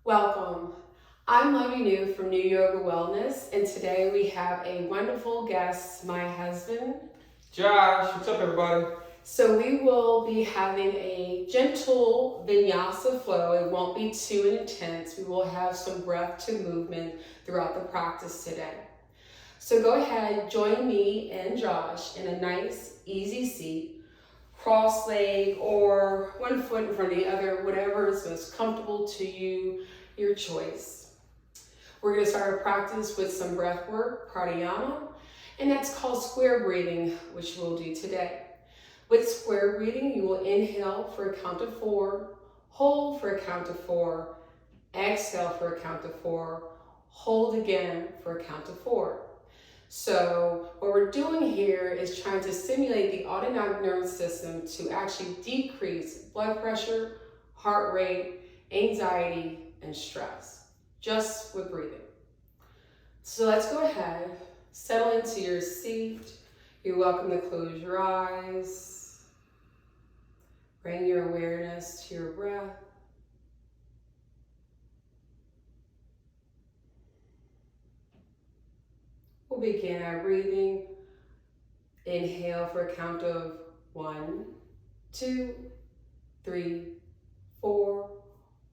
Welcome. I'm Lovie Neu from Neu Yoga Wellness, and today we have a wonderful guest, my husband. Josh, what's up everybody? So we will be having a gentle Vinyasa Flow. It won't be too intense. We will have some breath to movement throughout the practice today. So go ahead, join me and Josh in a nice, easy seat, cross leg or one foot in front of the other, whatever is most comfortable to you, your choice. We're going to start our practice with some breath work, pranayama, and that's called square breathing, which we'll do today. With square breathing, you will inhale for a count of 4, hold for a count of 4, exhale for a count of 4, hold again for a count of 4. So what we're doing here is trying to stimulate the autonomic nervous system to actually decrease blood pressure, heart rate, anxiety, and stress, just with breathing. So let's go ahead, settle into your seat. You're welcome to close your eyes. Bring your awareness to your breath. We'll begin our breathing. Inhale for a count of 1, 2, 3, 4.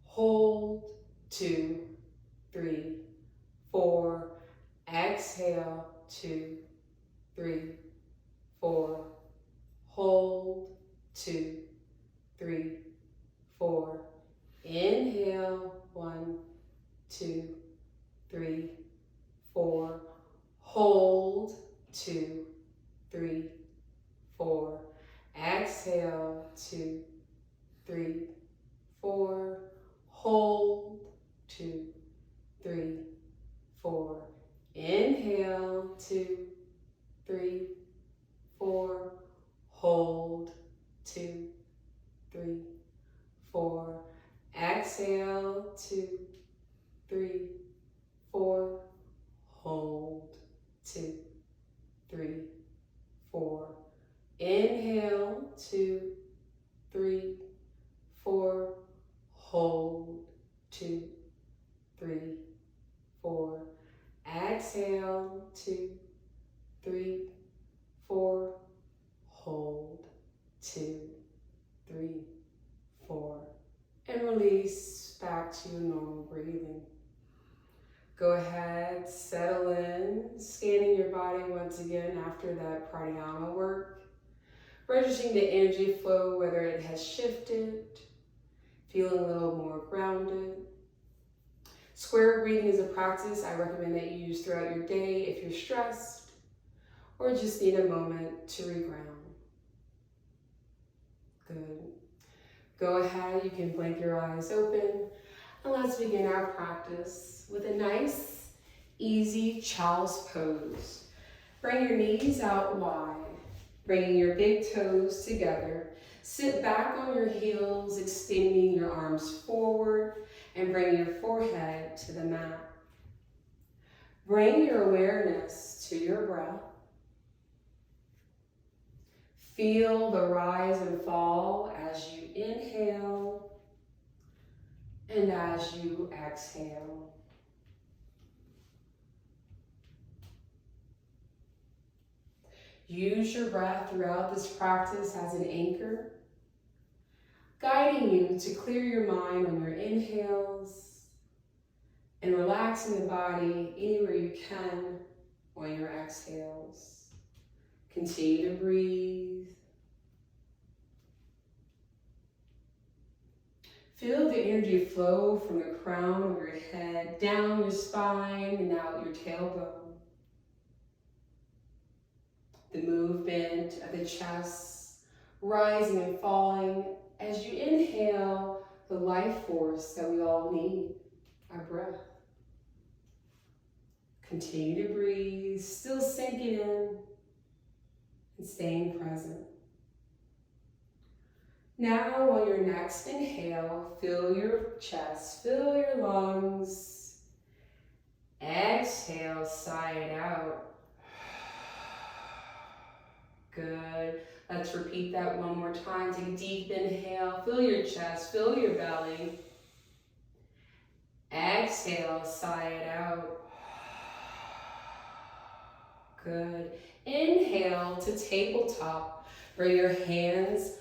Hold, 2, 3, 4. Exhale, 2, 3, 4. Hold, 2, 3, 4. Inhale, 1, 2, 3, 4. Hold, 2, 3, 4. Exhale, 2, 3, 4. Hold, 2, 3, 4. Inhale, 2, 3, 4. Hold, 2, 3, 4. Exhale, 2, 3, 4. Hold, 2, 3, 4. Inhale, 2, 3, 4. Hold, 2, 3, 4. Exhale, 2, 3, 4. Hold, 2, 3, 4. And release back to your normal breathing. Go ahead, settle in, scanning your body once again after that pranayama work. Registering the energy flow, whether it has shifted, feeling a little more grounded. Square breathing is a practice I recommend that you use throughout your day if you're stressed or just need a moment to reground. Good. Go ahead, you can blink your eyes open, and let's begin our practice with a nice, easy child's pose. Bring your knees out wide, bringing your big toes together. Sit back on your heels, extending your arms forward, and bring your forehead to the mat. Bring your awareness to your breath. Feel the rise and fall as you inhale and as you exhale. Use your breath throughout this practice as an anchor, guiding you to clear your mind on your inhales and relaxing the body anywhere you can on your exhales. Continue to breathe. Feel the energy flow from the crown of your head, down your spine and out your tailbone. The movement of the chest rising and falling as you inhale the life force that we all need, our breath. Continue to breathe, still sinking in and staying present. Now on your next inhale, fill your chest, fill your lungs. Exhale, sigh it out. Good. Let's repeat that one more time. Take a deep inhale, fill your chest, fill your belly. Exhale, sigh it out. Good. Inhale to tabletop. Bring your hands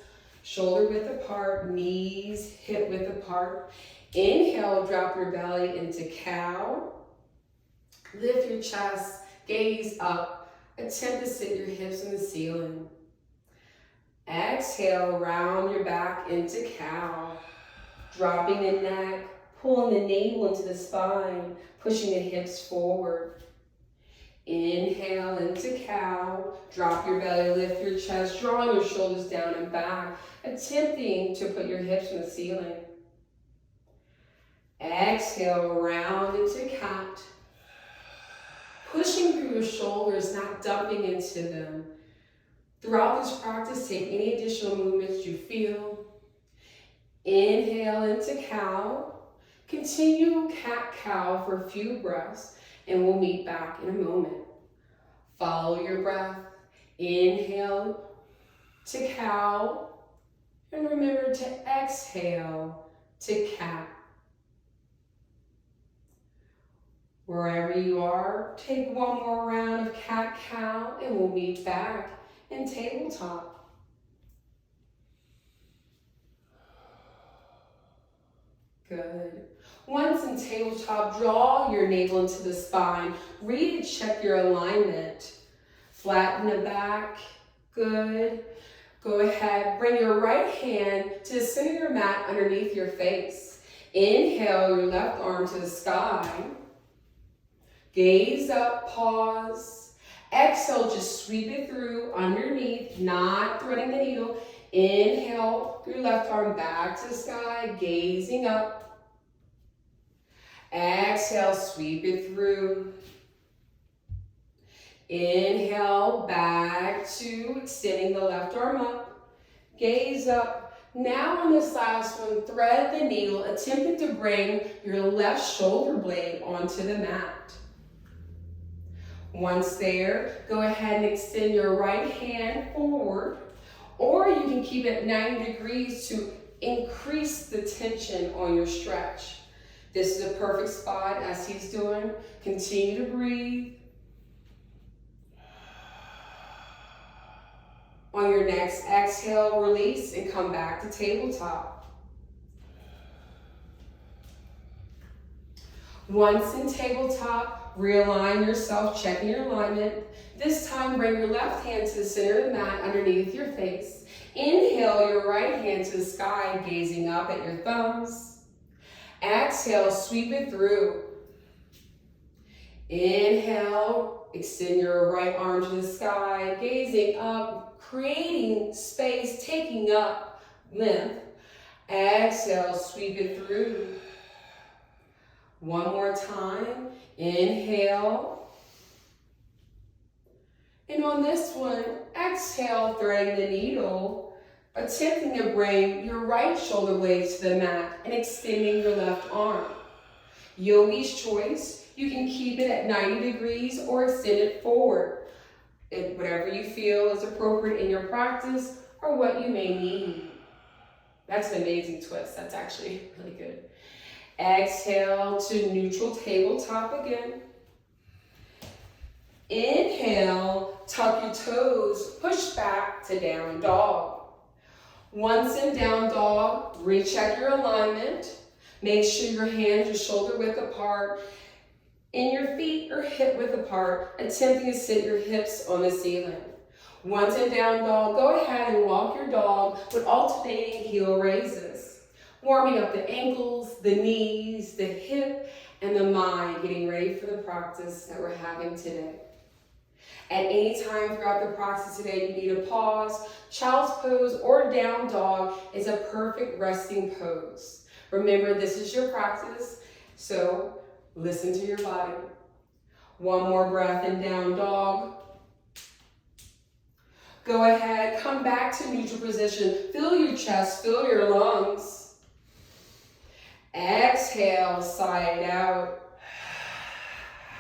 shoulder width apart, knees hip width apart. Inhale, drop your belly into cow. Lift your chest, gaze up. Attempt to sit your hips on the ceiling. Exhale, round your back into cow. Dropping the neck, pulling the navel into the spine, pushing the hips forward. Inhale into cow, drop your belly, lift your chest, drawing your shoulders down and back, attempting to put your hips on the ceiling. Exhale, round into cat. Pushing through your shoulders, not dumping into them. Throughout this practice, take any additional movements you feel. Inhale into cow. Continue cat-cow for a few breaths, and we'll meet back in a moment. Follow your breath. Inhale to cow, and remember to exhale to cat. Wherever you are, take one more round of cat-cow, and we'll meet back in tabletop. Good. Once in tabletop, draw your navel into the spine. Recheck your alignment. Flatten the back. Good. Go ahead, bring your right hand to the center of your mat underneath your face. Inhale your left arm to the sky. Gaze up, pause. Exhale, just sweep it through underneath, not threading the needle. Inhale your left arm back to the sky, gazing up. Exhale, sweep it through. Inhale, back to extending the left arm up. Gaze up. Now on this last one, thread the needle, attempting to bring your left shoulder blade onto the mat. Once there, go ahead and extend your right hand forward, or you can keep it 90 degrees to increase the tension on your stretch. This is a perfect spot as he's doing. Continue to breathe. On your next exhale, release and come back to tabletop. Once in tabletop, realign yourself, checking your alignment. This time, bring your left hand to the center of the mat underneath your face. Inhale your right hand to the sky, gazing up at your thumbs. Exhale, sweep it through. Inhale, extend your right arm to the sky, gazing up, creating space, taking up length. Exhale, sweep it through. One more time. Inhale. And on this one, exhale, threading the needle, attempting to bring your right shoulder blade to the mat and extending your left arm. Yogi's choice, you can keep it at 90 degrees or extend it forward. Whatever you feel is appropriate in your practice or what you may need. That's an amazing twist. That's actually really good. Exhale to neutral tabletop again. Inhale, tuck your toes, push back to down dog. Once in down dog, recheck your alignment. Make sure your hands are shoulder width apart and your feet are hip width apart, attempting to sit your hips on the ceiling. Once in down dog, go ahead and walk your dog with alternating heel raises. Warming up the ankles, the knees, the hip, and the mind, getting ready for the practice that we're having today. At any time throughout the practice today, you need a pause. Child's pose or down dog is a perfect resting pose. Remember, this is your practice, so listen to your body. One more breath in down dog. Go ahead, come back to neutral position. Fill your chest, fill your lungs. Exhale, sigh it out.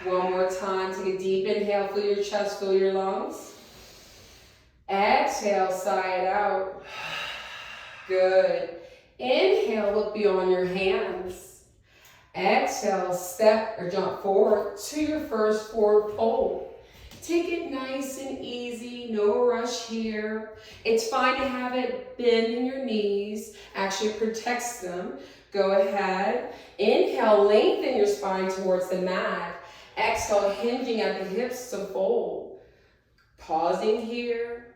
One more time, take a deep inhale, fill your chest, fill your lungs. Exhale, sigh it out. Good. Inhale, look beyond your hands. Exhale, step or jump forward to your first forward fold. Take it nice and easy, no rush here. It's fine to have it bend in your knees, actually protects them. Go ahead, inhale, lengthen your spine towards the mat. Exhale, hinging at the hips to fold. Pausing here,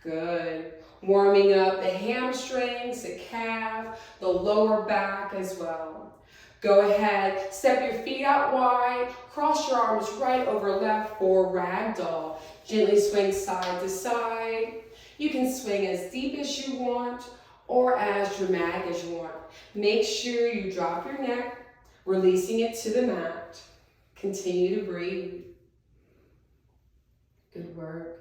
good. Warming up the hamstrings, the calf, the lower back as well. Go ahead, step your feet out wide, cross your arms right over left for ragdoll. Gently swing side to side. You can swing as deep as you want or as dramatic as you want. Make sure you drop your neck, releasing it to the mat. Continue to breathe. Good work.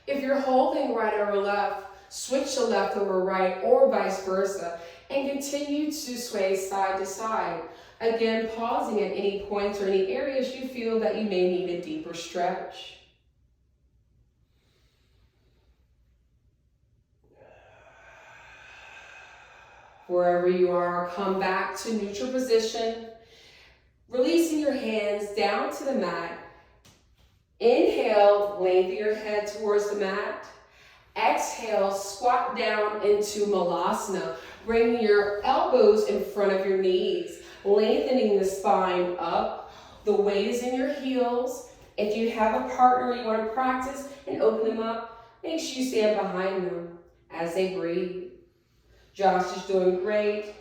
If you're holding right over left, switch to left over right or vice versa and continue to sway side to side. Again, pausing at any points or any areas you feel that you may need a deeper stretch. Wherever you are, come back to neutral position, releasing your hands down to the mat. Inhale, lengthen your head towards the mat. Exhale, squat down into Malasana, bringing your elbows in front of your knees, lengthening the spine up. The weight is in your heels. If you have a partner you want to practice and open them up, make sure you stand behind them as they breathe. Josh is doing great.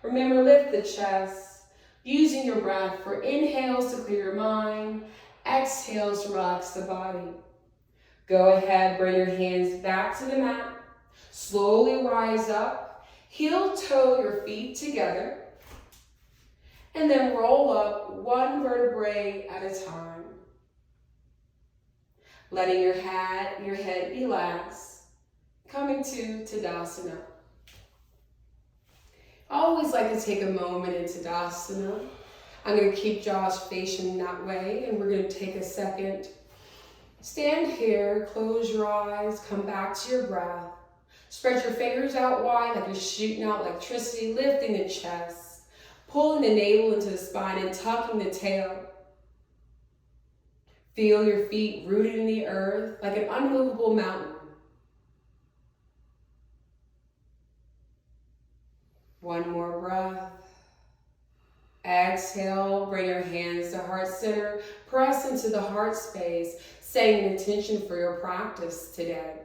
Remember, lift the chest, using your breath for inhales to clear your mind, exhales to relax the body. Go ahead, bring your hands back to the mat. Slowly rise up, heel toe your feet together, and then roll up one vertebrae at a time. Letting your head be lax, coming to Tadasana. I always like to take a moment in Tadasana. I'm going to keep Josh facing that way, and we're going to take a second. Stand here, close your eyes, come back to your breath. Spread your fingers out wide like you're shooting out electricity, lifting the chest, pulling the navel into the spine and tucking the tail. Feel your feet rooted in the earth like an unmovable mountain. One more breath. Exhale, bring your hands to heart center, press into the heart space, setting an intention for your practice today.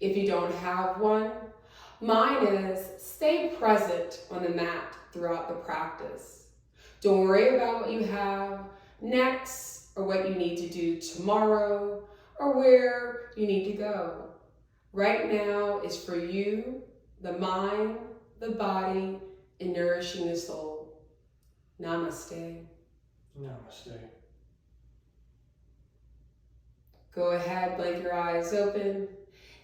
If you don't have one, mine is stay present on the mat throughout the practice. Don't worry about what you have next or what you need to do tomorrow or where you need to go. Right now is for you, the mind, the body, and nourishing the soul. Namaste. Namaste. Go ahead, blink your eyes open.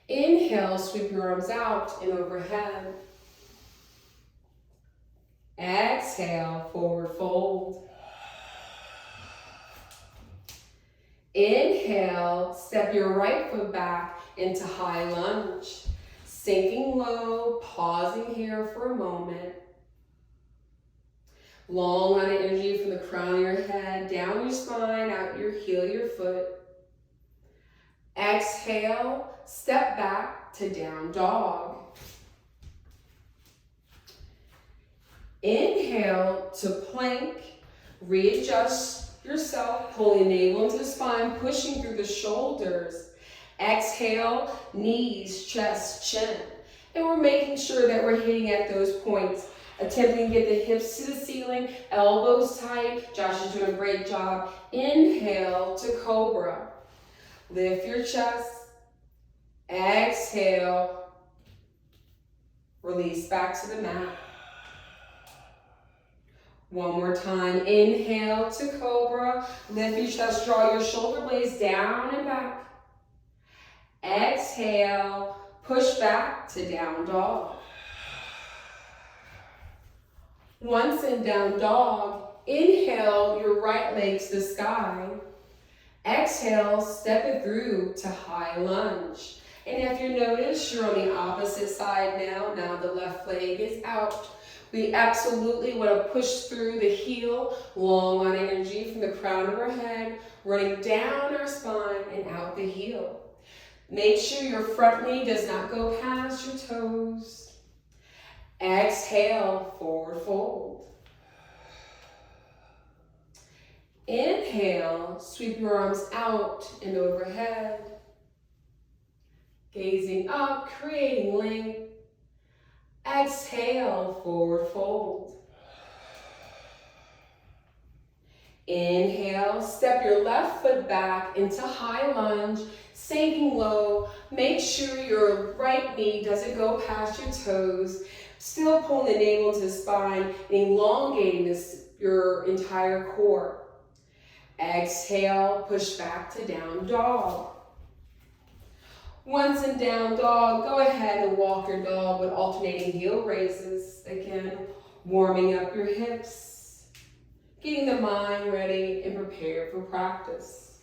Inhale, sweep your arms out and overhead. Exhale, forward fold. Inhale, step your right foot back into high lunge. Sinking low, pausing here for a moment. Long line of energy from the crown of your head, down your spine, out your heel, your foot. Exhale, step back to down dog. Inhale to plank, readjust yourself, pulling the navel into the spine, pushing through the shoulders. Exhale, knees, chest, chin. And we're making sure that we're hitting at those points, attempting to get the hips to the ceiling, elbows tight. Josh is doing a great job. Inhale to cobra. Lift your chest. Exhale. Release back to the mat. One more time. Inhale to cobra. Lift your chest. Draw your shoulder blades down and back. Exhale. Push back to down dog. Once in down dog, inhale your right leg to the sky. Exhale, step it through to high lunge. And if you notice you're on the opposite side side now. Now the left leg is out. We absolutely want to push through the heel, long line energy from the crown of our head, running down our spine and out the heel. Make sure your front knee does not go past your toes. Exhale, forward fold. Inhale, sweep your arms out and overhead. Gazing up, creating length. Exhale, forward fold. Inhale, step your left foot back into high lunge, sinking low. Make sure your right knee doesn't go past your toes. Still pulling the navel into the spine and elongating your entire core. Exhale, push back to down dog. Once in down dog, go ahead and walk your dog with alternating heel raises. Again, warming up your hips, getting the mind ready and prepared for practice.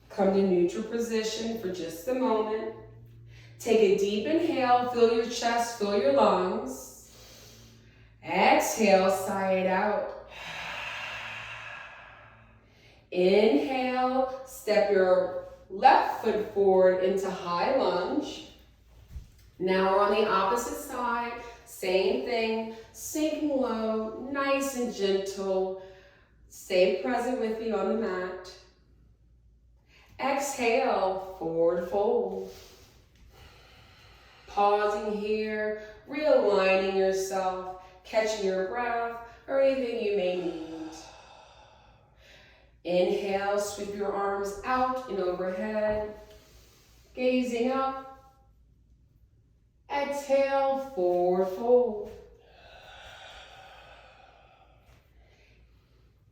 Come to neutral position for just a moment. Take a deep inhale, fill your chest, fill your lungs. Exhale, sigh it out. Inhale, step your left foot forward into high lunge. Now we're on the opposite side. Same thing, sinking low, nice and gentle. Stay present with me on the mat. Exhale, forward fold. Pausing here, realigning yourself, catching your breath, or anything you may need. Inhale, sweep your arms out and overhead. Gazing up. Exhale, forward fold.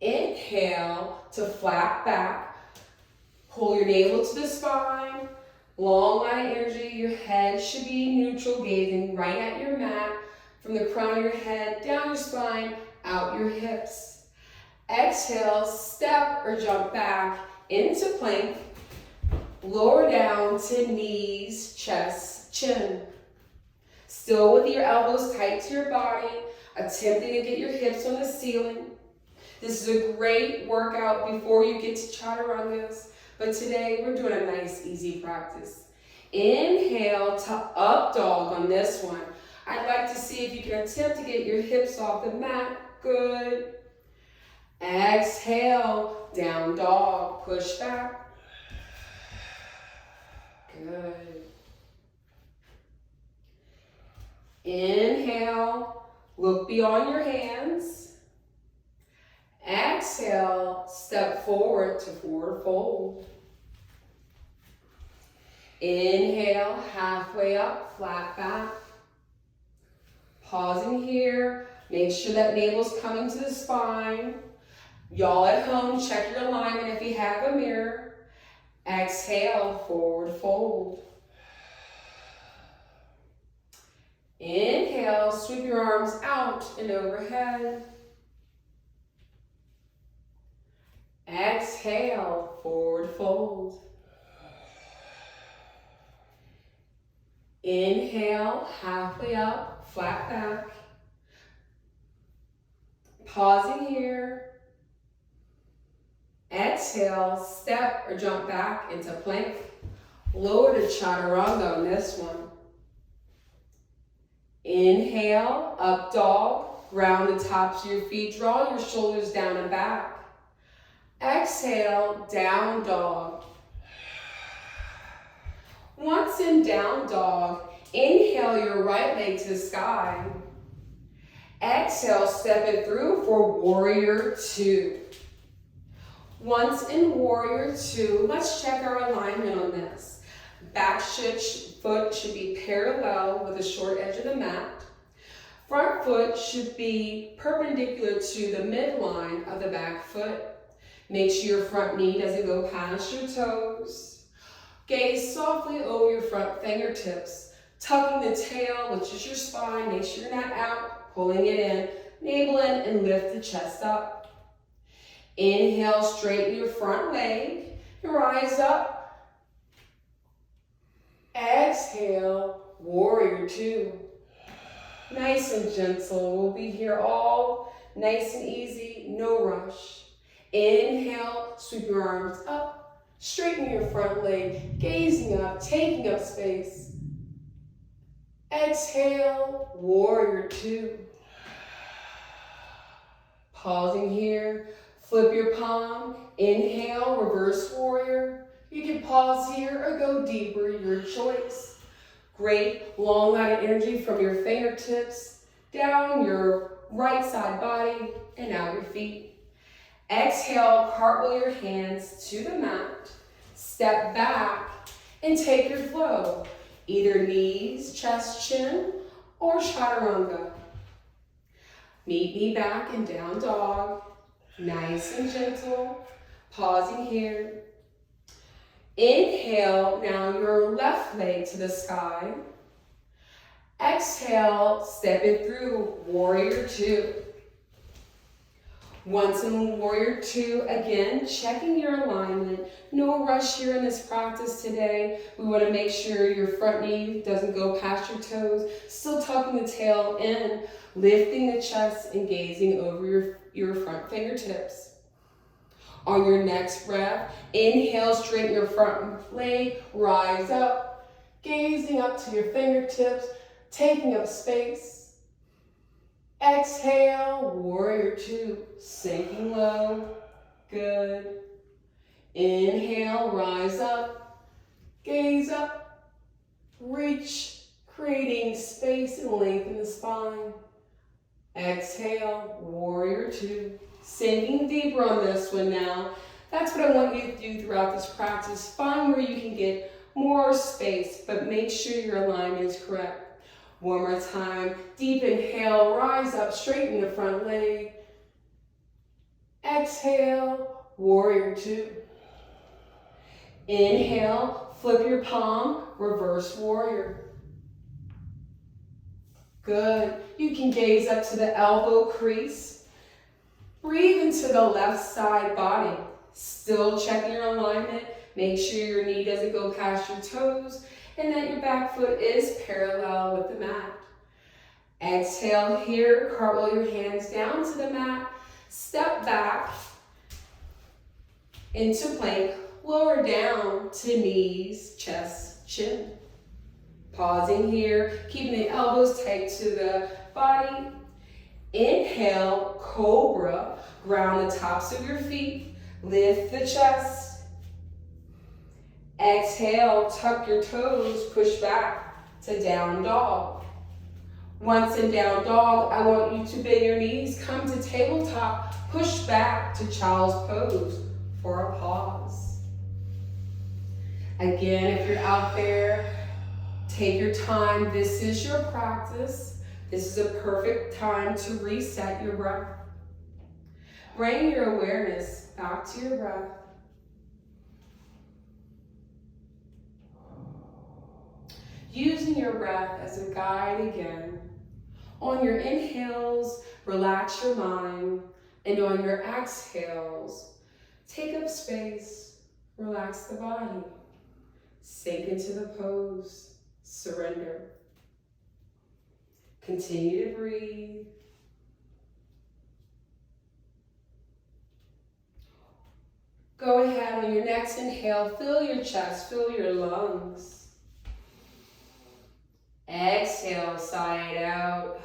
Inhale to flat back. Pull your navel to the spine. Long line energy. Your head should be neutral, gazing right at your mat. From the crown of your head, down your spine, out your hips. Exhale, step or jump back into plank. Lower down to knees, chest, chin. Still with your elbows tight to your body, attempting to get your hips on the ceiling. This is a great workout before you get to chaturangas, but today we're doing a nice, easy practice. Inhale to up dog on this one. I'd like to see if you can attempt to get your hips off the mat. Good. Exhale, down dog, push back. Good. Inhale, look beyond your hands. Exhale, step forward to forward fold. Inhale, halfway up, flat back. Pausing here, make sure that navel's coming to the spine. Y'all at home, check your alignment if you have a mirror. Exhale, forward fold. Inhale, sweep your arms out and overhead. Exhale, forward fold. Inhale, halfway up, flat back. Pausing here. Exhale, step or jump back into plank. Lower to chaturanga on this one. Inhale, up dog. Ground the tops of your feet. Draw your shoulders down and back. Exhale, down dog. Once in down dog, inhale your right leg to the sky. Exhale, step it through for warrior two. Once in warrior two, let's check our alignment on this. Back foot should be parallel with the short edge of the mat. Front foot should be perpendicular to the midline of the back foot. Make sure your front knee doesn't go past your toes. Gaze softly over your front fingertips. Tucking the tail, which is your spine. Make sure you're not out, pulling it in. Navel in and lift the chest up. Inhale, straighten your front leg. Rise up. Exhale, warrior two. Nice and gentle. We'll be here all nice and easy, no rush. Inhale, sweep your arms up, straighten your front leg, gazing up, taking up space. Exhale, warrior two. Pausing here, flip your palm, inhale, reverse warrior. You can pause here or go deeper, your choice. Great, long line of energy from your fingertips, down your right side body, and out your feet. Exhale, cartwheel your hands to the mat, step back, and take your flow. Either knees, chest, chin, or chaturanga. Meet me back in down dog, nice and gentle, pausing here. Inhale, now your left leg to the sky. Exhale, step it through, warrior two. Once in warrior two, again, checking your alignment. No rush here in this practice today. We want to make sure your front knee doesn't go past your toes. Still tucking the tail in, lifting the chest and gazing over your front fingertips. On your next breath, inhale, straighten your front leg, rise up, gazing up to your fingertips, taking up space. Exhale, warrior two, sinking low, good. Inhale, rise up, gaze up, reach, creating space and length in the spine. Exhale, warrior two, sinking deeper on this one now. That's what I want you to do throughout this practice. Find where you can get more space, but make sure your alignment is correct. One more time, deep inhale, rise up, straighten the front leg. Exhale, warrior two. Inhale, flip your palm, reverse warrior. Good. You can gaze up to the elbow crease. Breathe into the left side body. Still checking your alignment. Make sure your knee doesn't go past your toes and that your back foot is parallel with the mat. Exhale here, cartwheel your hands down to the mat. Step back into plank. Lower down to knees, chest, chin. Pausing here, keeping the elbows tight to the body. Inhale, cobra. Ground the tops of your feet. Lift the chest. Exhale, tuck your toes, push back to down dog. Once in down dog, I want you to bend your knees, come to tabletop, push back to child's pose for a pause. Again, if you're out there, take your time. This is your practice. This is a perfect time to reset your breath. Bring your awareness back to your breath. Using your breath as a guide again. On your inhales, relax your mind. And on your exhales, take up space, relax the body. Sink into the pose, surrender. Continue to breathe. Go ahead on your next inhale, fill your chest, fill your lungs. Exhale, sigh it out.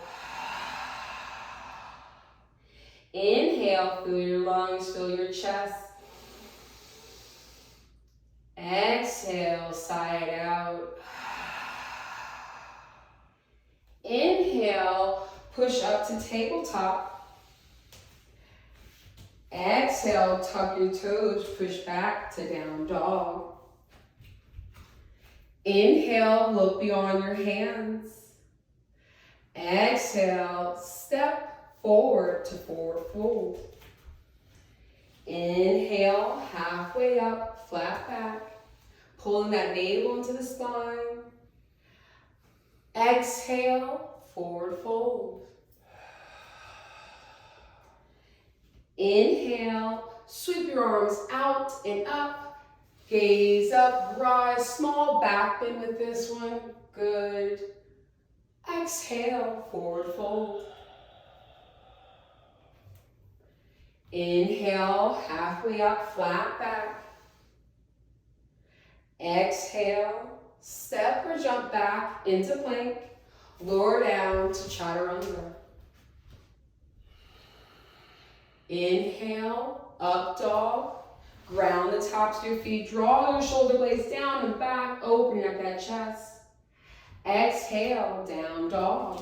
Inhale, fill your lungs, fill your chest. Exhale, sigh it out. Inhale, push up to tabletop. Exhale, tuck your toes, push back to down dog. Inhale, look beyond your hands. Exhale, step forward to forward fold. Inhale, halfway up, flat back. Pulling that navel into the spine. Exhale, forward fold. Inhale, sweep your arms out and up. Gaze up, rise, small back bend with this one. Good. Exhale, forward fold. Inhale, halfway up, flat back. Exhale, step or jump back into plank. Lower down to chaturanga. Inhale, up dog. Ground the tops of your feet. Draw your shoulder blades down and back, opening up that chest. Exhale, down dog.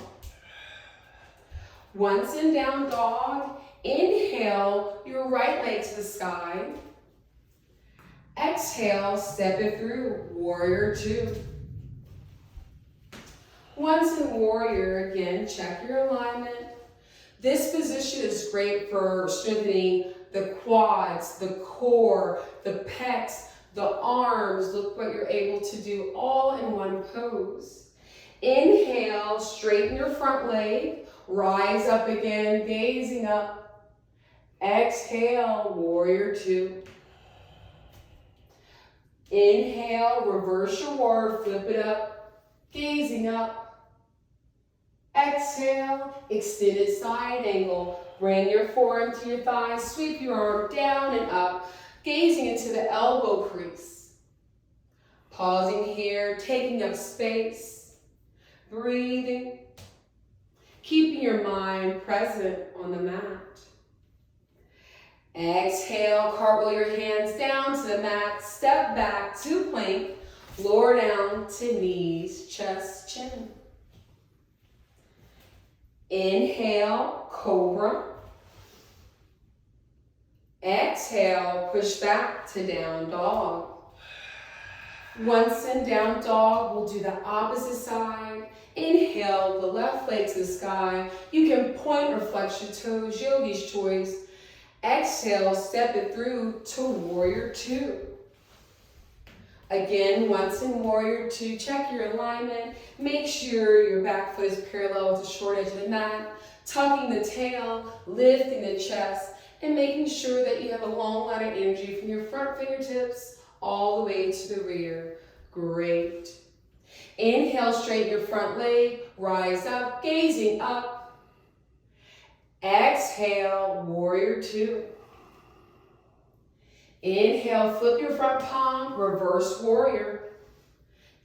Once in down dog, inhale your right leg to the sky. Exhale, step it through, warrior two. Once in warrior, again, check your alignment. This position is great for strengthening the quads, the core, the pecs, the arms. Look what you're able to do all in one pose. Inhale, straighten your front leg, rise up again, gazing up. Exhale, warrior two. Inhale, reverse your warrior, flip it up, gazing up. Exhale, extended side angle. Bring your forearm to your thigh, sweep your arm down and up, gazing into the elbow crease. Pausing here, taking up space, breathing, keeping your mind present on the mat. Exhale, cartwheel your hands down to the mat, step back to plank, lower down to knees, chest, chin. Inhale, cobra. Exhale, push back to down dog. Once in down dog, we'll do the opposite side. Inhale, the left leg to the sky. You can point or flex your toes, yogi's choice. Exhale, step it through to warrior two. Again, once in warrior two, check your alignment. Make sure your back foot is parallel with the short edge of the mat. Tucking the tail, lifting the chest, and making sure that you have a long line of energy from your front fingertips all the way to the rear. Great. Inhale, straighten your front leg, rise up, gazing up. Exhale, warrior two. Inhale, flip your front palm, reverse warrior.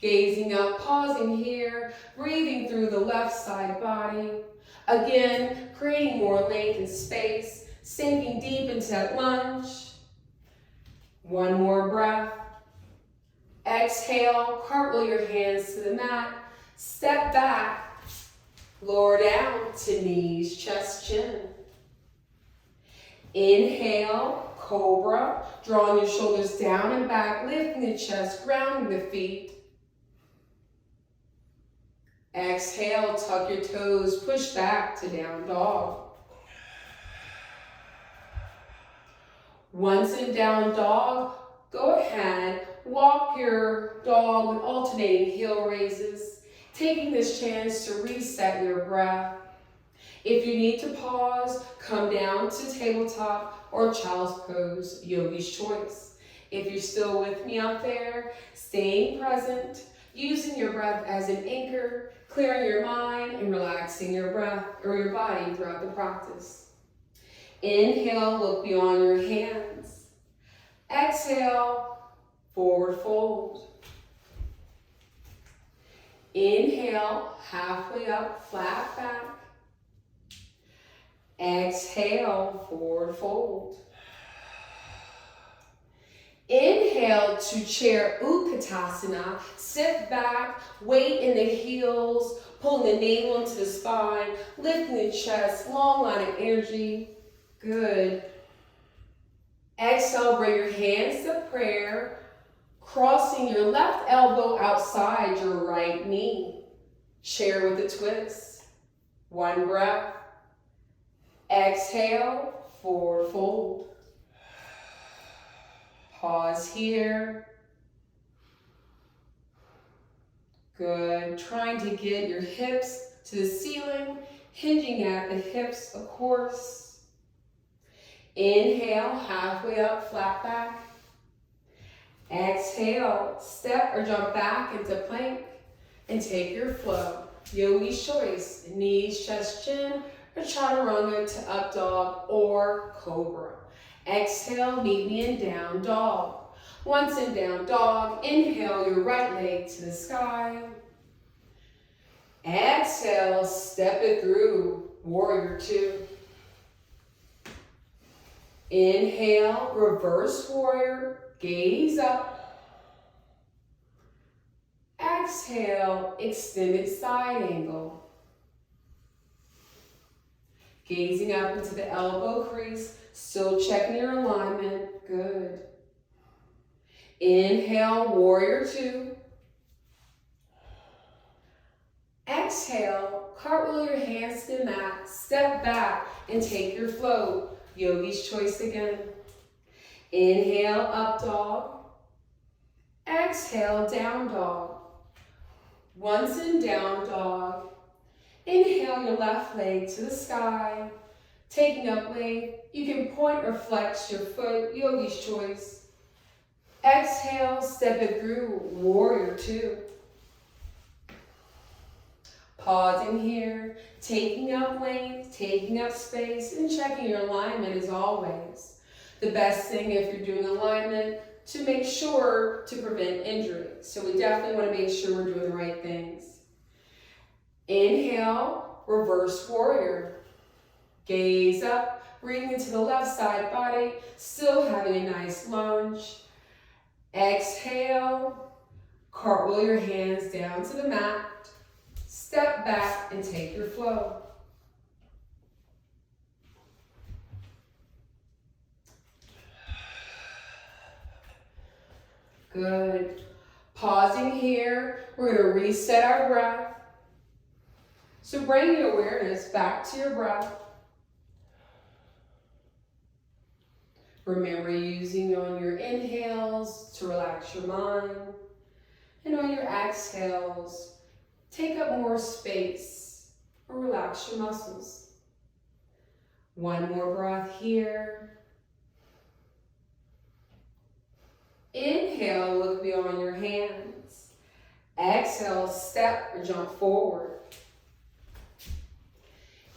Gazing up, pausing here, breathing through the left side body. Again, creating more length and space, sinking deep into that lunge. One more breath. Exhale, cartwheel your hands to the mat, step back, lower down to knees, chest, chin. Inhale, cobra, drawing your shoulders down and back, lifting the chest, grounding the feet. Exhale, tuck your toes, push back to down dog. Once in down dog, go ahead, walk your dog with alternating heel raises, taking this chance to reset your breath. If you need to pause, come down to tabletop or child's pose, yogi's choice. If you're still with me out there, staying present, using your breath as an anchor, clearing your mind and relaxing your breath or your body throughout the practice. Inhale, look beyond your hands. Exhale, forward fold. Inhale, halfway up, flat back. Exhale, forward fold. Inhale to chair Utkatasana. Sit back, weight in the heels, pulling the navel into the spine, lifting the chest, long line of energy. Good. Exhale, bring your hands to prayer, crossing your left elbow outside your right knee. Chair with a twist. One breath. Exhale, forward fold. Pause here. Good. Trying to get your hips to the ceiling, hinging at the hips, of course. Inhale, halfway up, flat back. Exhale, step or jump back into plank. and take your flow. Yogi's choice, knees, chest, chin, or chaturanga to up dog or cobra. Exhale, meet me in down dog. Once in down dog, inhale your right leg to the sky. Exhale, step it through, warrior two. Inhale, reverse warrior, gaze up. Exhale, extended side angle. Gazing up into the elbow crease, still checking your alignment, good. Inhale, warrior two. Exhale, cartwheel your hands to the mat, step back and take your flow. Yogi's choice again. Inhale, up dog. Exhale, down dog. Once in down dog, inhale your left leg to the sky. Taking up leg, you can point or flex your foot, Yogi's choice. Exhale, step it through, warrior two. Pausing here, taking up length, taking up space, and checking your alignment as always. The best thing if you're doing alignment, to make sure to prevent injury. So we definitely want to make sure we're doing the right things. Inhale, reverse warrior. Gaze up, breathing into the left side body, still having a nice lunge. Exhale, cartwheel your hands down to the mat. Step back and take your flow. Good. Pausing here, we're going to reset our breath. So bring your awareness back to your breath. Remember using on your inhales to relax your mind, and on your exhales, take up more space or relax your muscles. One more breath here. Inhale, look beyond your hands. Exhale, step or jump forward.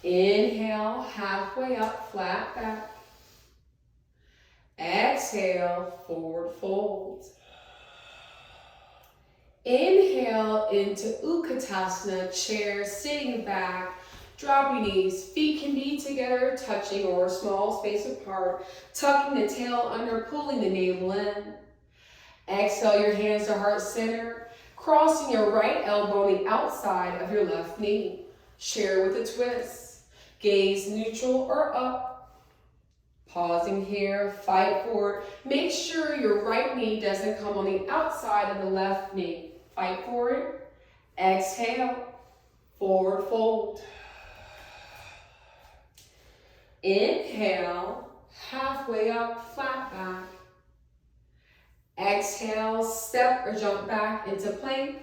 Inhale, halfway up, flat back. Exhale, forward fold. Inhale into Utkatasana, chair, sitting back. Drop your knees, feet can be together, touching or a small space apart. Tucking the tail under, pulling the navel in. Exhale your hands to heart center, crossing your right elbow on the outside of your left knee. Chair with a twist. Gaze neutral or up. Pausing here, fight forward. Make sure your right knee doesn't come on the outside of the left knee. Fight forward. Exhale, forward fold. Inhale, halfway up, flat back. Exhale, step or jump back into plank.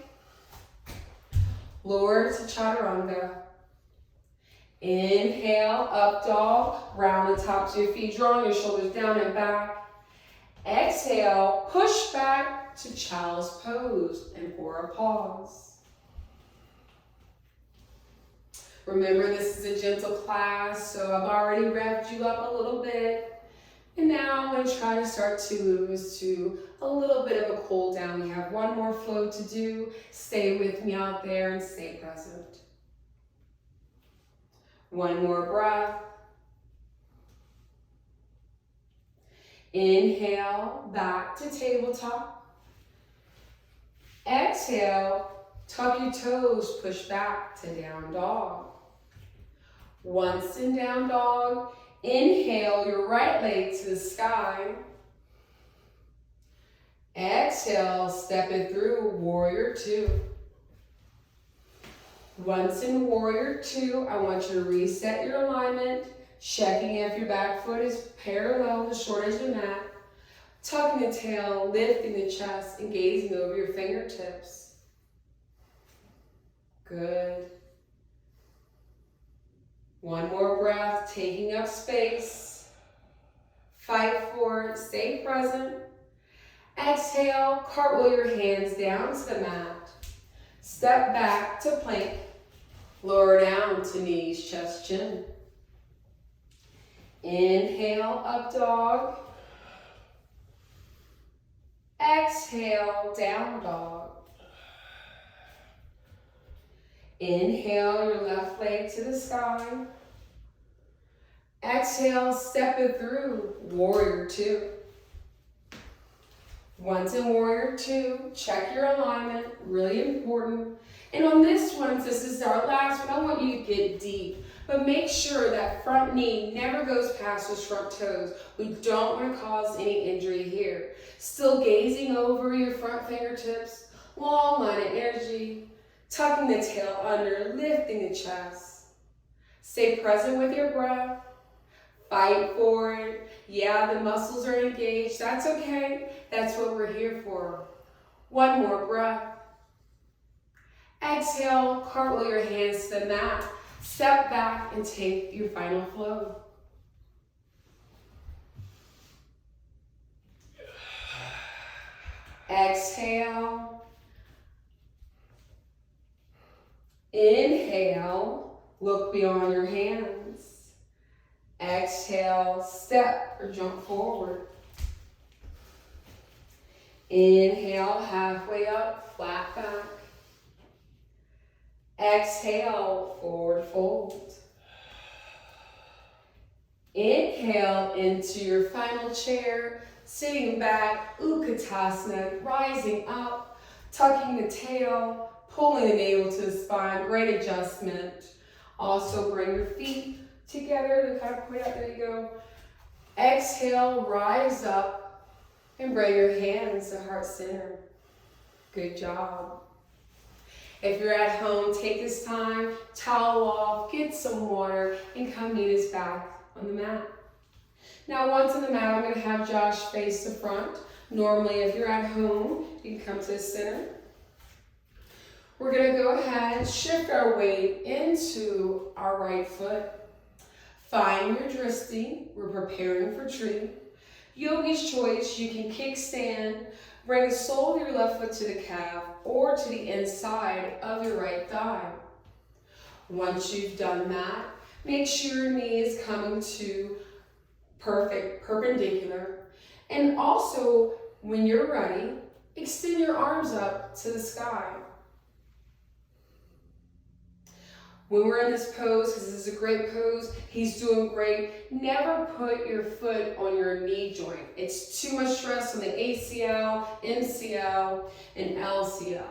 Lower to chaturanga. Inhale, up dog, round the tops of your feet, drawing your shoulders down and back. Exhale, push back to child's pose, and for a pause. Remember, this is a gentle class, so I've already revved you up a little bit. And now I'm going to try to start to move us to a little bit of a cool down. We have one more flow to do. Stay with me out there and stay present. One more breath. Inhale, back to tabletop. Exhale, tuck your toes, push back to down dog. Once in down dog, inhale your right leg to the sky. Exhale, step it through, warrior two. Once in warrior two, I want you to reset your alignment, checking if your back foot is parallel to the short edge of the mat, tucking the tail, lifting the chest, and gazing over your fingertips. Good. One more breath, taking up space. Fight for it, stay present. Exhale, cartwheel your hands down to the mat. Step back to plank. Lower down to knees, chest, chin. Inhale, up dog. Exhale, down dog. Inhale your left leg to the sky. Exhale, step it through, warrior two. Once in warrior two, check your alignment, really important. And on this one, since this is our last one, I want you to get deep. But make sure that front knee never goes past those front toes. We don't want to cause any injury here. Still gazing over your front fingertips, long line of energy, tucking the tail under, lifting the chest. Stay present with your breath. Fight for it. Yeah, the muscles are engaged. That's okay. That's what we're here for. One more breath. Exhale, cartwheel your hands to the mat. Step back and take your final flow. Exhale. Inhale, look beyond your hands. Exhale, step or jump forward. Inhale, halfway up, flat back. Exhale, forward fold. Inhale into your final chair, sitting back, Utkatasana, rising up, tucking the tail, pulling the navel to the spine, great adjustment. Also bring your feet together to kind of point out, there you go. Exhale, rise up, and bring your hands to heart center. Good job. If you're at home, take this time, towel off, get some water, and come meet us back on the mat. Now, once on the mat, I'm going to have Josh face the front. Normally, if you're at home, you can come to the center. We're going to go ahead and shift our weight into our right foot. Find your drishti. We're preparing for tree. Yogi's choice, you can kickstand. Bring the sole of your left foot to the calf or to the inside of your right thigh. Once you've done that, make sure your knee is coming to perfect perpendicular. And also, when you're ready, extend your arms up to the sky. When we're in this pose, because this is a great pose, he's doing great. Never put your foot on your knee joint. It's too much stress on the ACL, MCL, and LCL.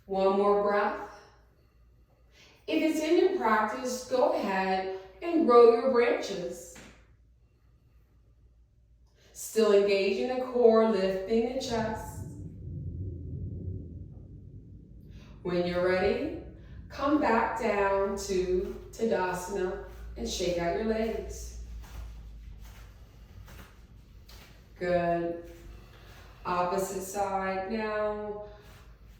One more breath. If it's in your practice, go ahead and grow your branches. Still engaging the core, lifting the chest. When you're ready, come back down to Tadasana and shake out your legs. Good. Opposite side now.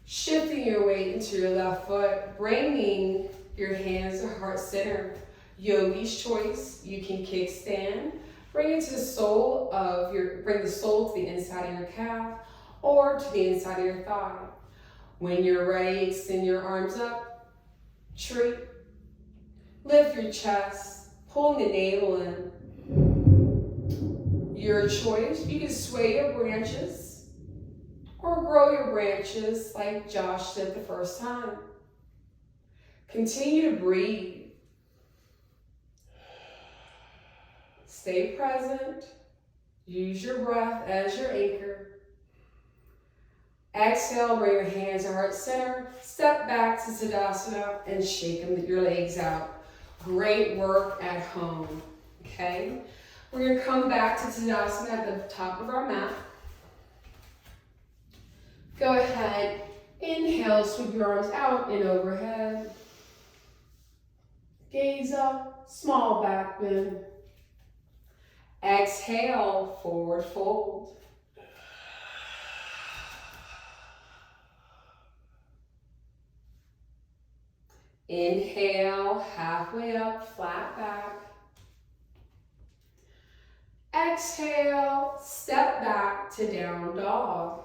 Shifting your weight into your left foot, bringing your hands to heart center. Yogi's choice, you can kickstand. Bring it to the sole of bring the sole to the inside of your calf or to the inside of your thigh. When you're ready, extend your arms up. Tree. Lift your chest, pulling the navel in. Your choice, you can sway your branches or grow your branches like Josh did the first time. Continue to breathe. Stay present. Use your breath as your anchor. Exhale, bring your hands to heart center. Step back to Tadasana and shake your legs out. Great work at home, okay? We're going to come back to Tadasana at the top of our mat. Go ahead, inhale, sweep your arms out and overhead. Gaze up, small back bend. Exhale, forward fold. Inhale, halfway up, flat back. Exhale, step back to down dog.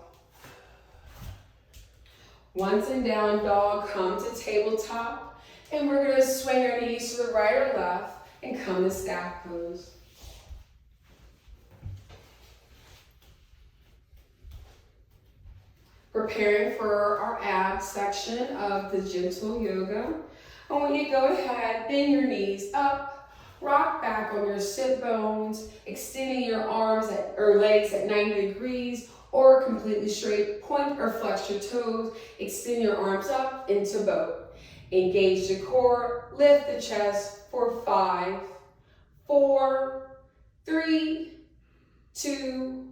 Once in down dog, come to tabletop. And we're going to swing our knees to the right or left and come to staff pose. Preparing for our abs section of the gentle yoga. And when you go ahead, bend your knees up, rock back on your sit bones, extending your arms or legs at 90 degrees or completely straight. Point or flex your toes, extend your arms up into boat. Engage the core, lift the chest for 5, 4, 3, 2,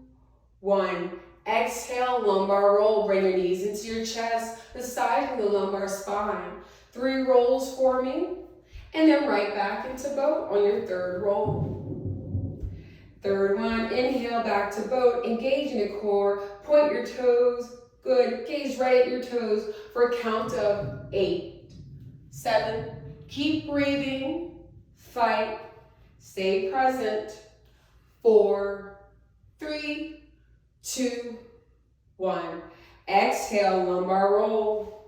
1. Exhale, lumbar roll. Bring your knees into your chest, the side of the lumbar spine. 3 rolls forming, and then right back into boat on your 3rd roll. 3rd one, inhale back to boat, engage in the core, point your toes, good, gaze right at your toes for a count of 8, 7, keep breathing, fight, stay present, 4, 3, 2, 1. Exhale, lumbar roll.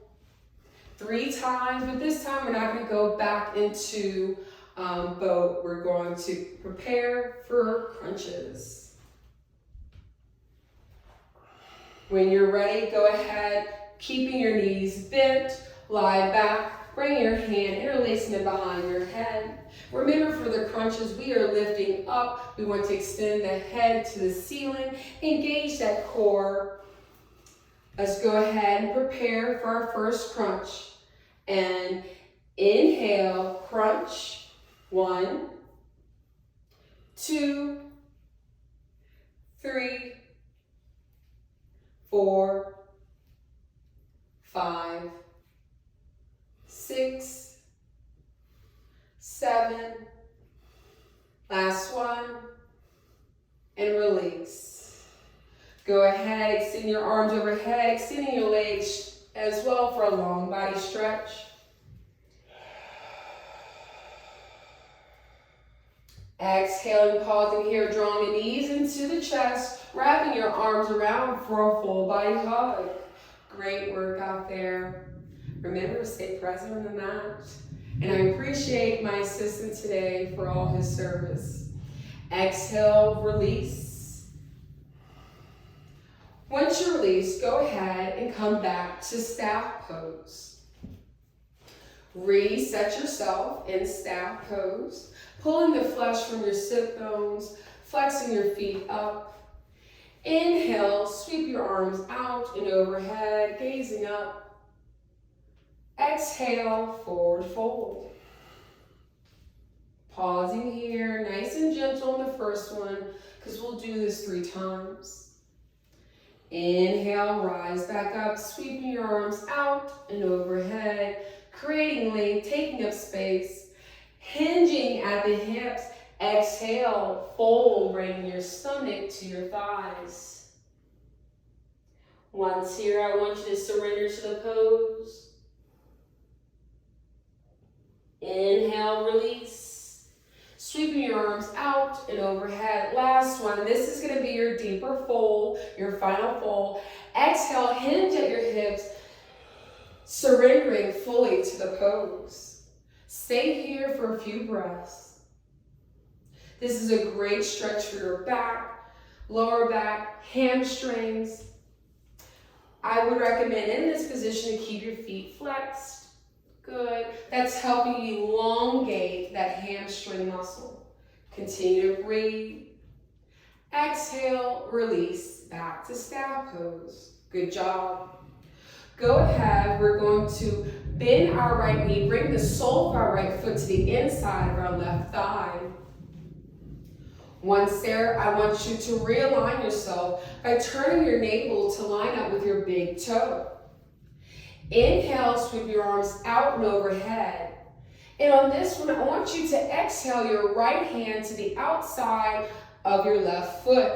3 times, but this time we're not going to go back into boat. We're going to prepare for crunches. When you're ready, go ahead, keeping your knees bent, lie back, bring your hand, interlacing it behind your head. Remember, for the crunches, we are lifting up. We want to extend the head to the ceiling, engage that core. Let's go ahead and prepare for our first crunch. And inhale, crunch. 1, 2, 3, 4, 5, 6, 7. Last one. And release. Go ahead, extend your arms overhead, extending your legs as well for a long body stretch. Exhaling, pausing here, drawing the knees into the chest, wrapping your arms around for a full body hug. Great work out there. Remember to stay present on the mat. And I appreciate my assistant today for all his service. Exhale, release. Once you release, go ahead and come back to staff pose. Reset yourself in staff pose, pulling the flesh from your sit bones, flexing your feet up. Inhale, sweep your arms out and overhead, gazing up. Exhale, forward fold. Pausing here, nice and gentle in the first one, because we'll do this 3 times. Inhale, rise back up, sweeping your arms out and overhead, creating length, taking up space, hinging at the hips. Exhale, fold, bringing your stomach to your thighs. Once here, I want you to surrender to the pose. Inhale, release. Sweeping your arms out and overhead. Last one, and this is going to be your deeper fold, your final fold. Exhale, hinge at your hips, surrendering fully to the pose. Stay here for a few breaths. This is a great stretch for your back, lower back, hamstrings. I would recommend in this position to keep your feet flexed. Good. That's helping you elongate that hamstring muscle. Continue to breathe. Exhale, release, back to staff pose. Good job. Go ahead, we're going to bend our right knee, bring the sole of our right foot to the inside of our left thigh. Once there, I want you to realign yourself by turning your navel to line up with your big toe. Inhale, sweep your arms out and overhead. And on this one, I want you to exhale your right hand to the outside of your left foot.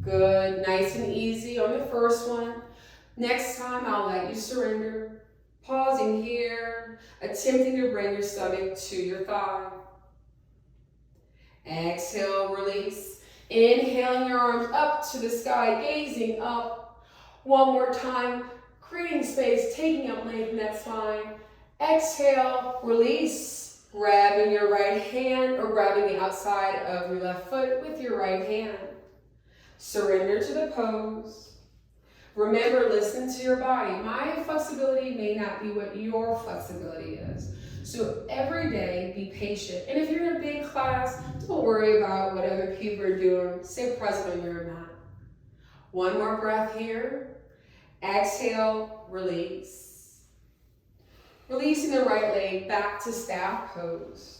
Good, nice and easy on the first one. Next time, I'll let you surrender. Pausing here, attempting to bring your stomach to your thigh. Exhale, release. Inhaling your arms up to the sky, gazing up. One more time, creating space, taking up length in that spine. Exhale, release, grabbing your right hand or grabbing the outside of your left foot with your right hand. Surrender to the pose. Remember, listen to your body. My flexibility may not be what your flexibility is. So every day, be patient. And if you're in a big class, don't worry about what other people are doing. Stay present on your mat. One more breath here. Exhale, release. Releasing the right leg back to staff pose.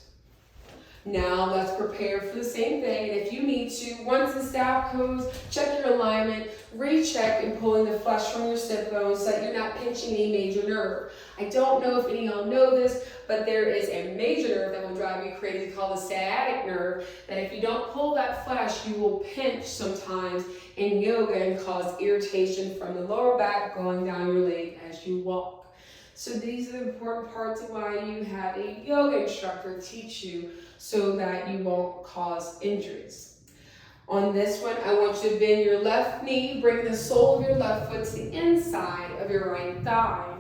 Now let's prepare for the same thing. And if you need to, once in staff pose, check your alignment, recheck and pulling the flesh from your sit bones so that you're not pinching any major nerve. I don't know if any of y'all know this, but there is a major nerve that will drive you crazy called the sciatic nerve, that if you don't pull that flesh, you will pinch sometimes in yoga and cause irritation from the lower back going down your leg as you walk. So these are the important parts of why you have a yoga instructor teach you so that you won't cause injuries. On this one, I want you to bend your left knee, bring the sole of your left foot to the inside of your right thigh.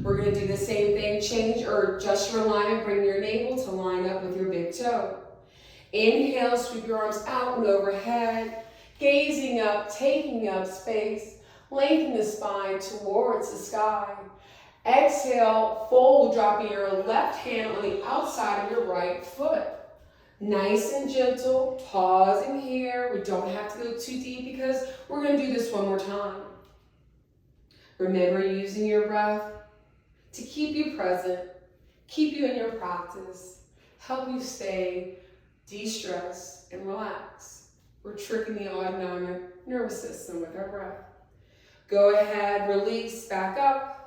We're going to do the same thing, change or adjust your alignment, bring your navel to line up with your big toe. Inhale, sweep your arms out and overhead, gazing up, taking up space, lengthen the spine towards the sky. Exhale, fold, dropping your left hand on the outside of your right foot. Nice and gentle, pausing here. We don't have to go too deep because we're going to do this one more time. Remember using your breath to keep you present, keep you in your practice, help you stay de-stressed and relaxed. We're tricking the autonomic nervous system with our breath. Go ahead, release, back up.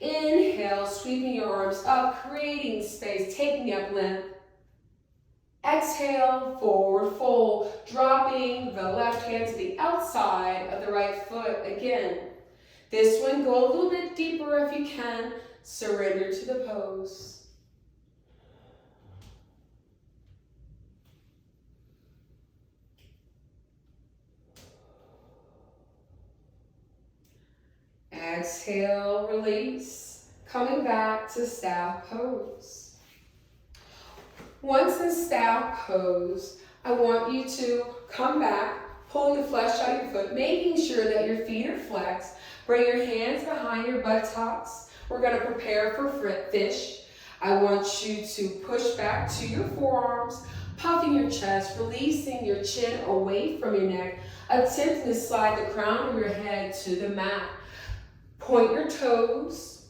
Inhale, sweeping your arms up, creating space, taking up length. Exhale, forward fold, dropping the left hand to the outside of the right foot again. This one, go a little bit deeper if you can. Surrender to the pose. Exhale, release. Coming back to staff pose. Once in staff pose, I want you to come back, pulling the flesh out of your foot, making sure that your feet are flexed. Bring your hands behind your buttocks. We're going to prepare for fish. I want you to push back to your forearms, puffing your chest, releasing your chin away from your neck, attempting to slide the crown of your head to the mat. Point your toes.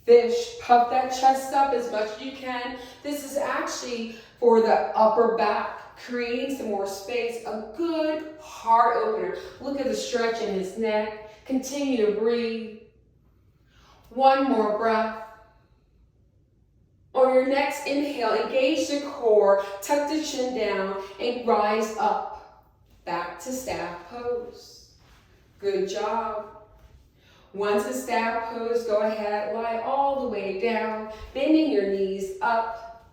Fish, puff that chest up as much as you can. This is actually for the upper back, creating some more space. A good heart opener. Look at the stretch in his neck. Continue to breathe. One more breath. On your next inhale, engage the core, tuck the chin down, and rise up. Back to staff pose. Good job. Once in staff pose, go ahead, lie all the way down, bending your knees up.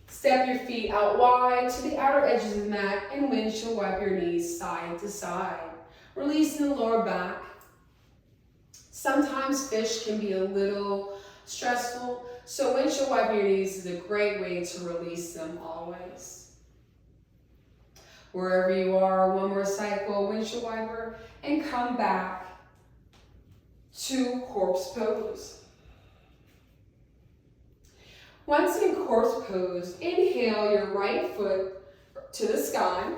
Step your feet out wide to the outer edges of the mat and windshield wipe your knees side to side. Releasing the lower back. Sometimes fish can be a little stressful, so windshield wipe your knees is a great way to release them always. Wherever you are, one more cycle, windshield wiper, and come back to corpse pose. Once in corpse pose, inhale your right foot to the sky.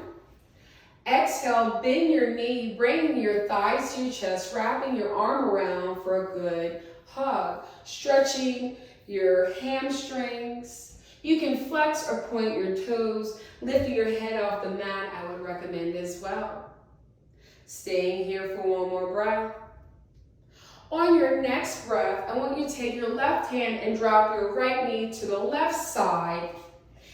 Exhale, bend your knee, bringing your thighs to your chest, wrapping your arm around for a good hug. Stretching your hamstrings. You can flex or point your toes, lifting your head off the mat, I would recommend as well. Staying here for one more breath. On your next breath, I want you to take your left hand and drop your right knee to the left side,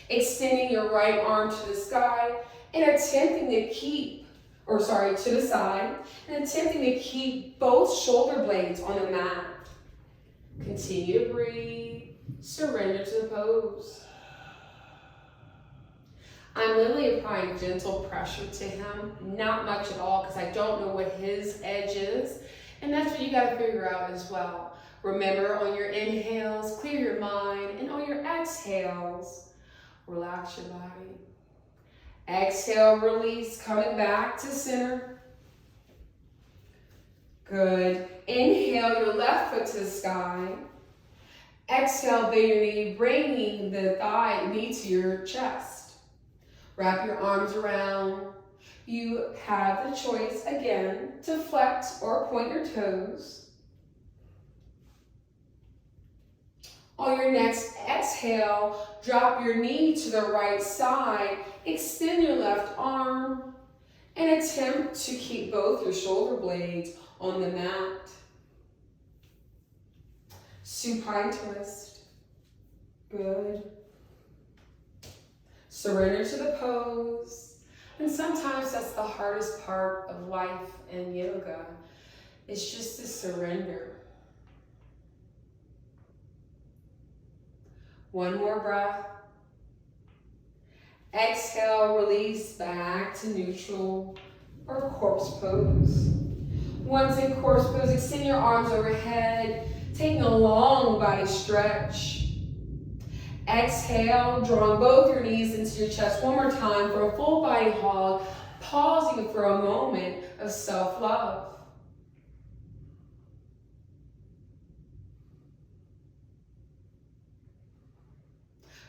extending your right arm to the sky and attempting to keep, to the side, and attempting to keep both shoulder blades on the mat. Continue to breathe, surrender to the pose. I'm literally applying gentle pressure to him, not much at all because I don't know what his edge is. And that's what you got to figure out as well. Remember, on your inhales, clear your mind, and on your exhales, relax your body. Exhale, release, coming back to center. Good. Inhale your left foot to the sky. Exhale, bend your knee, bringing the knee to your chest. Wrap your arms around. You have the choice, again, to flex or point your toes. On your next exhale, drop your knee to the right side, extend your left arm, and attempt to keep both your shoulder blades on the mat. Supine twist. Good. Surrender to the pose. And sometimes that's the hardest part of life and yoga. It's just to surrender. One more breath. Exhale, release back to neutral or corpse pose. Once in corpse pose, extend your arms overhead, taking a long body stretch. Exhale, drawing both your knees into your chest one more time for a full body hug, pausing for a moment of self-love.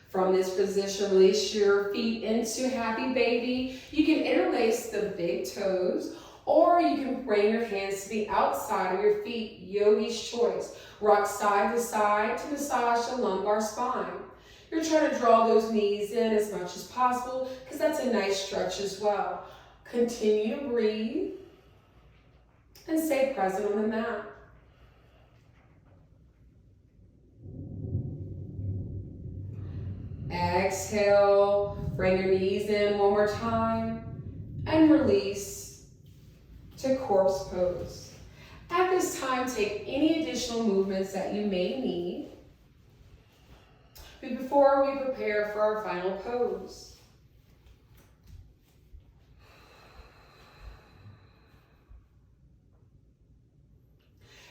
From this position, release your feet into happy baby. You can interlace the big toes, or you can bring your hands to the outside of your feet, yogi's choice. Rock side to side to massage the lumbar spine. You're trying to draw those knees in as much as possible because that's a nice stretch as well. Continue to breathe and stay present on the mat. Exhale, bring your knees in one more time and release to corpse pose. At this time, take any additional movements that you may need before we prepare for our final pose.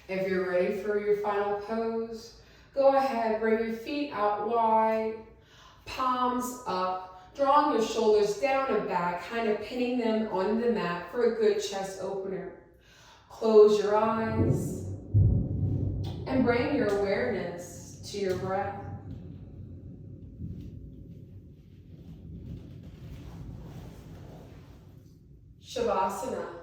If you're ready for your final pose, go ahead, bring your feet out wide, palms up, drawing your shoulders down and back, kind of pinning them on the mat for a good chest opener. Close your eyes and bring your awareness to your breath. Shavasana.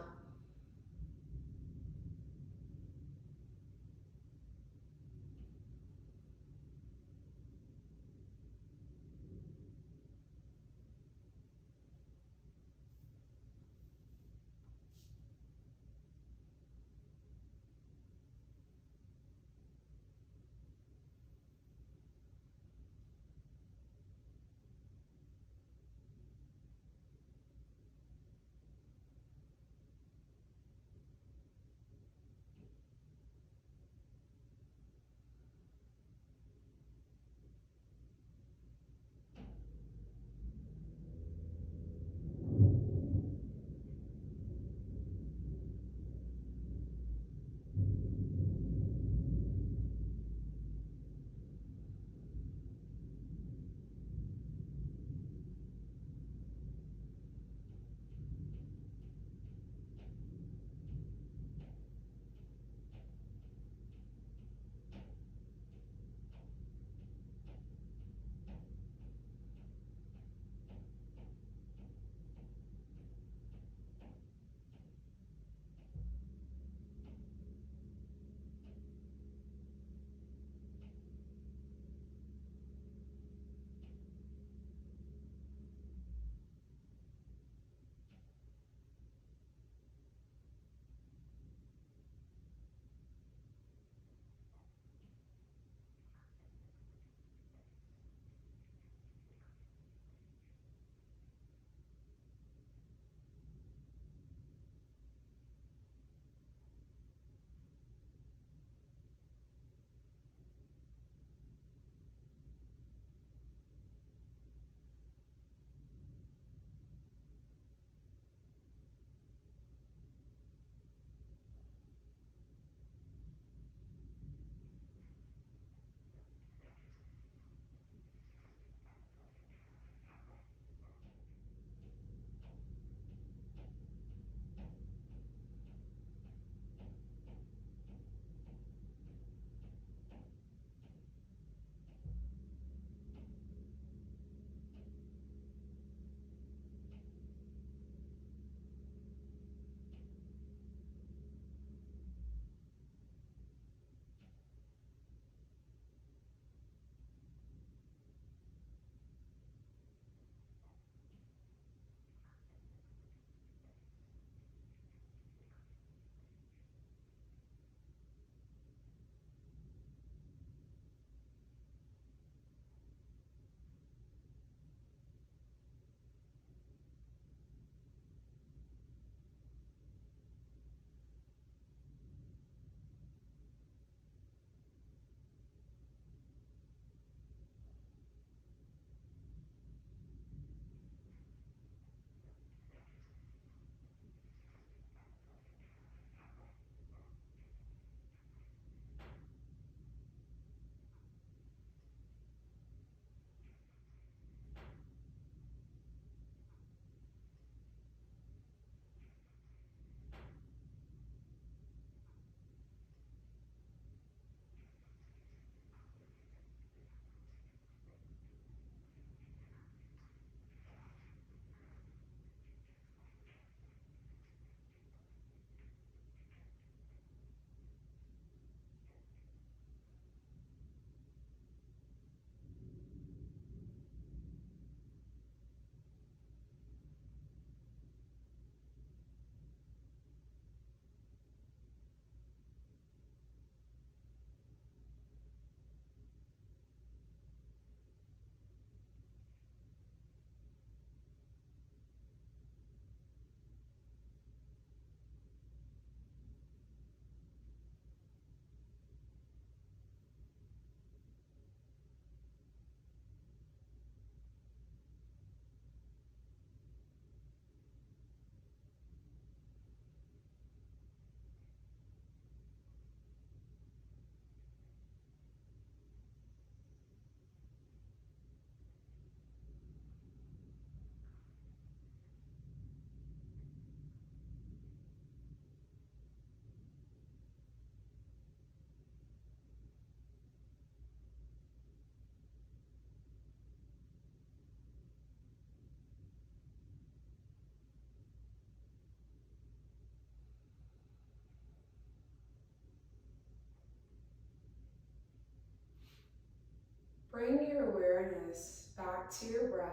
bring your awareness back to your breath.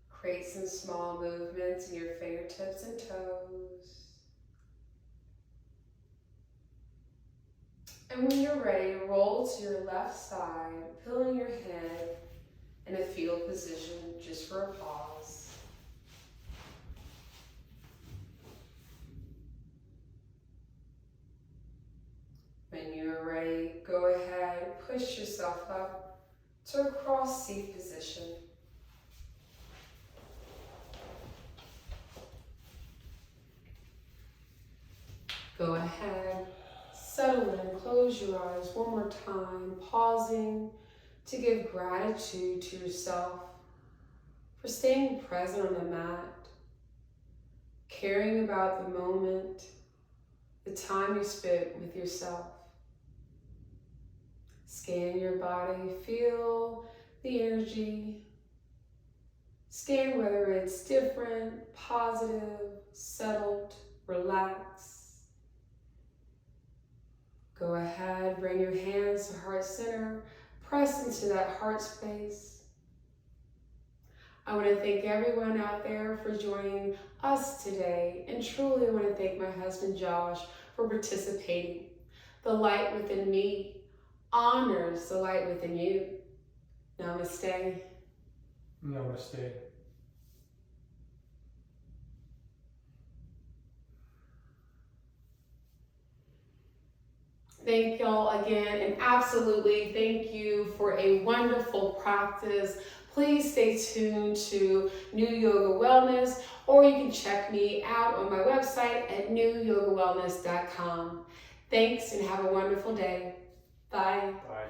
Create some small movements in your fingertips and toes. And when you're ready, roll to your left side, pillowing your head in a fetal position just for a pause. When you're ready, go ahead, push yourself up to a cross seat position. Go ahead, settle in, close your eyes one more time, pausing to give gratitude to yourself for staying present on the mat, caring about the moment, the time you spent with yourself. Scan your body, feel the energy. Scan whether it's different, positive, settled, relaxed. Go ahead, bring your hands to heart center, press into that heart space. I want to thank everyone out there for joining us today, and truly I want to thank my husband Josh for participating. The light within me honors the light within you. Namaste. Namaste. Thank y'all again, and absolutely thank you for a wonderful practice. Please stay tuned to Neu Yoga Wellness, or you can check me out on my website at neuyogawellness.com. Thanks and have a wonderful day. Bye. Bye.